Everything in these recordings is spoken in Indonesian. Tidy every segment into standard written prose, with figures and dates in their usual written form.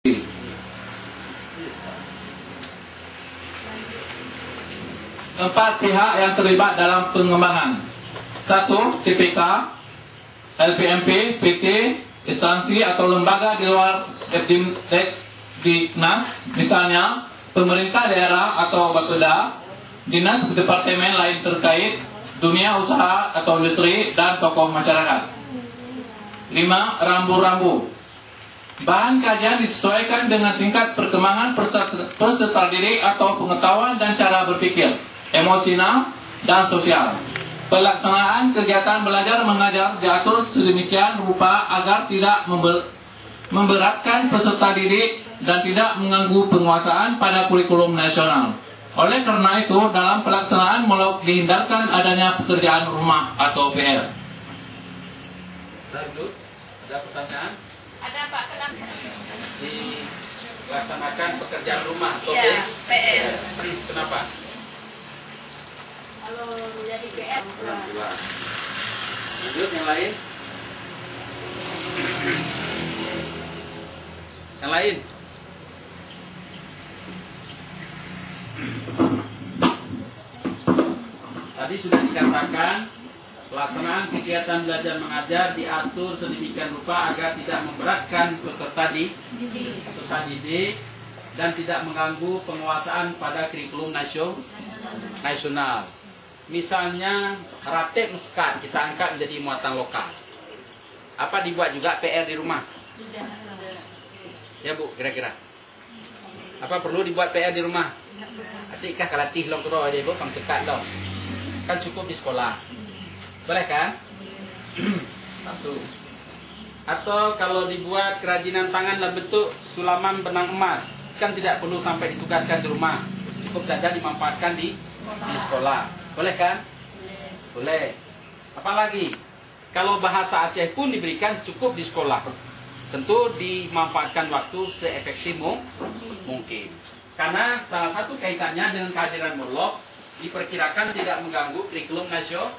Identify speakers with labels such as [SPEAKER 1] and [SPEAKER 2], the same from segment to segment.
[SPEAKER 1] Empat pihak yang terlibat dalam pengembangan. 1. TPK, LPMP, PT, instansi atau lembaga di luar Dinas, misalnya pemerintah daerah atau Bapeda, dinas departemen lain terkait, dunia usaha atau industri, dan tokoh masyarakat. 5. Rambu-rambu. Bahan kajian disesuaikan dengan tingkat perkembangan peserta didik atau pengetahuan dan cara berpikir, emosional, dan sosial. Pelaksanaan kegiatan belajar mengajar diatur sedemikian rupa agar tidak memberatkan peserta didik dan tidak mengganggu penguasaan pada kurikulum nasional. Oleh karena itu, dalam pelaksanaan mulai dihindarkan adanya pekerjaan rumah atau PR.
[SPEAKER 2] Lanjut, ada pertanyaan?
[SPEAKER 3] Ada Pak, kenapa?
[SPEAKER 2] Dilaksanakan pekerjaan rumah atau
[SPEAKER 3] PR.
[SPEAKER 2] Kenapa?
[SPEAKER 3] Kalau jadi PR
[SPEAKER 2] Bulan. Lanjut, yang lain? Yang lain? Tadi sudah dikatakan pelaksanaan kegiatan belajar mengajar diatur sedemikian rupa agar tidak memberatkan peserta didik dan tidak mengganggu penguasaan pada kurikulum nasional. Misalnya ratib muskat kita angkat menjadi muatan lokal. Apa dibuat juga PR di rumah? Ya Bu, kira-kira. Apa perlu dibuat PR di rumah? Atikah kalatih long kero aja Bu, pang sekat dong. Kan cukup di sekolah. Boleh kan? Satu. Atau kalau dibuat kerajinan tangan dalam bentuk sulaman benang emas, kan tidak perlu sampai ditugaskan di rumah. Cukup saja dimanfaatkan di sekolah. Boleh kan? Boleh. Apalagi kalau bahasa Aceh pun diberikan cukup di sekolah. Tentu dimanfaatkan waktu seefektif mungkin. Karena salah satu kaitannya dengan kehadiran mulok diperkirakan tidak mengganggu kurikulum nasional.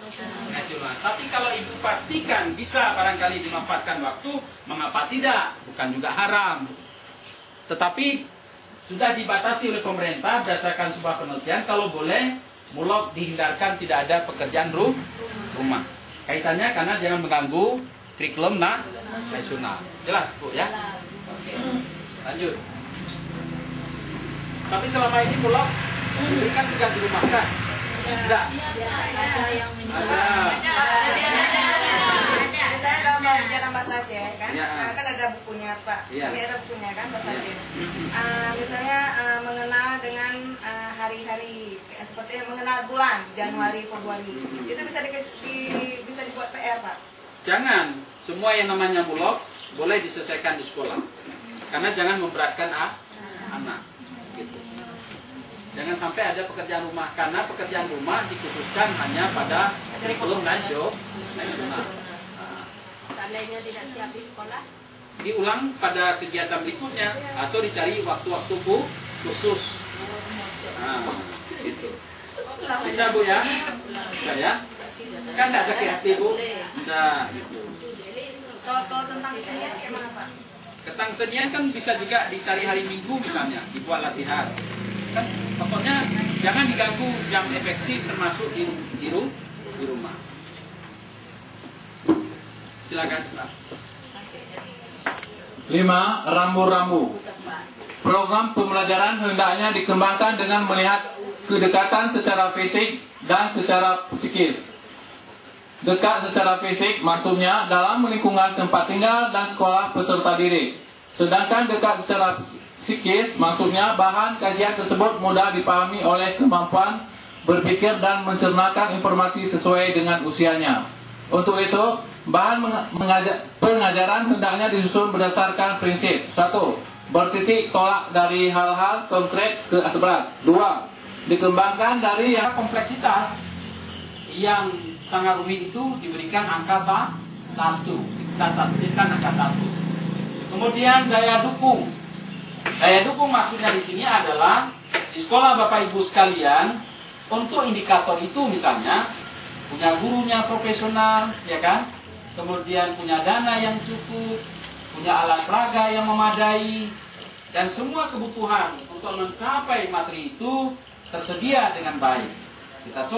[SPEAKER 2] Tapi kalau ibu pastikan bisa barangkali dimanfaatkan waktu, mengapa tidak? Bukan juga haram. Tetapi sudah dibatasi oleh pemerintah berdasarkan sebuah penelitian, kalau boleh mulok dihindarkan, tidak ada pekerjaan rumah. Kaitannya karena jangan mengganggu kurikulum nasional. Jelas Bu ya? Oke. Lanjut. Tapi selama ini mulok memberikan tugas di rumah kan? Tidak.
[SPEAKER 4] Saya kalau belajar bahasa Aceh kan, kan ada bukunya Pak.
[SPEAKER 2] Iya.
[SPEAKER 4] Ini ada bukunya kan bahasa Aceh. Misalnya mengenal dengan hari-hari, seperti mengenal bulan Januari, Februari. Itu bisa dibuat PR Pak.
[SPEAKER 2] Jangan. Semua yang namanya mulok boleh diselesaikan di sekolah. Karena jangan memberatkan anak. Gitu. Jangan sampai ada pekerjaan rumah, karena pekerjaan rumah dikhususkan hanya pada kurikulum nasional.
[SPEAKER 3] Seandainya tidak siap di sekolah,
[SPEAKER 2] Diulang pada kegiatan berikutnya atau dicari waktu-waktu khusus. Nah, gitu. Bisa Bu ya? Bisa ya? Kan nggak sakit hati Bu? Bisa gitu.
[SPEAKER 4] Kalau tentang kesenian gimana Pak?
[SPEAKER 2] Tentang kesenian kan bisa juga dicari hari Minggu misalnya, dibuat latihan. Kan pokoknya jangan diganggu yang efektif termasuk di rumah. Silakan Pak.
[SPEAKER 1] 5. Rambu-rambu. Program pembelajaran hendaknya dikembangkan dengan melihat kedekatan secara fisik dan secara psikis. Dekat secara fisik maksudnya dalam lingkungan tempat tinggal dan sekolah peserta didik. Sedangkan dekat secara psikis maksudnya bahan kajian tersebut mudah dipahami oleh kemampuan berpikir dan mencernakan informasi sesuai dengan usianya. Untuk itu, bahan pengajaran hendaknya disusun berdasarkan prinsip. 1. Bertitik tolak dari hal-hal konkret ke berat. 2. Dikembangkan dari yang
[SPEAKER 2] Kompleksitas yang sangat rumit itu diberikan angka 1. Kita tafsirkan angka 1. Kemudian daya dukung. Daya dukung maksudnya di sini adalah di sekolah Bapak Ibu sekalian, untuk indikator itu misalnya punya gurunya profesional, ya kan? Kemudian punya dana yang cukup, punya alat peraga yang memadai, dan semua kebutuhan untuk mencapai materi itu tersedia dengan baik. Kita coba